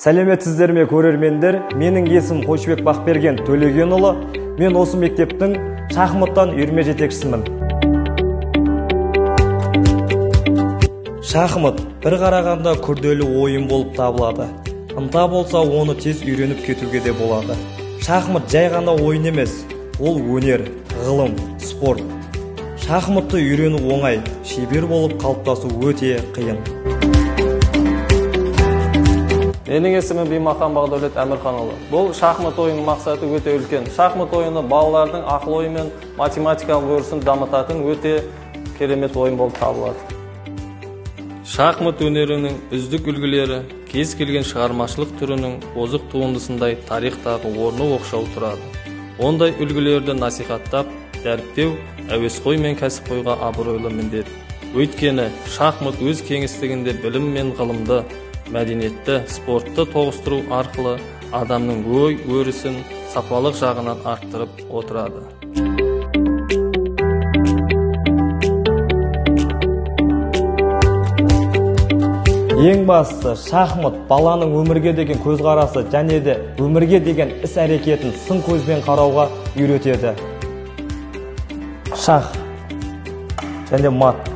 Сәлеметсіздер ме көрермендер? Менің есімім Қойшыбек Бақберген Төлегенұлы. Мен осы мектептің шахматтан үйірме жетекшісімін. Шахмат бір қарағанда күрделі ойын болып табылады. Ынта болса, оны тез үйреніп кетуге де болады. Шахмат жай ғана ойын емес, ол өнер, ғылым, спорт. Шахматты үйрену оңай, шебер болып қалыптасу өте қиын. Менің есімім Бимақан Бағдәулет Әмірханұлы. Бұл шахмат ойынның мақсаты өте үлкен. Шахмат ойыны балалардың ақыл ойы мен математикалық өрісін дамытатын өте керемет ойын болып табылады. Шахмат өнерінің үздік үлгілері кез келген шығармашылық түрінің озық туындысындай тарихтағы орны оқшау тұрады. Ондай үлгілерді насихаттап, дәріптеу әуесқой мен кәсіпқойға абыройлы міндет. Өйткені шахмат өз кеңістігінде білім мен ғылымды, мәдениетті, спортты тоғыстыру арқылы адамның ой өрісін сапалық жағынан арттырып отырады. Ең бастысы, шахмат баланың өмірге деген көзқарасы және де өмірге деген іс-әрекетін сын көзбен қарауға үйретеді. Шах және мат.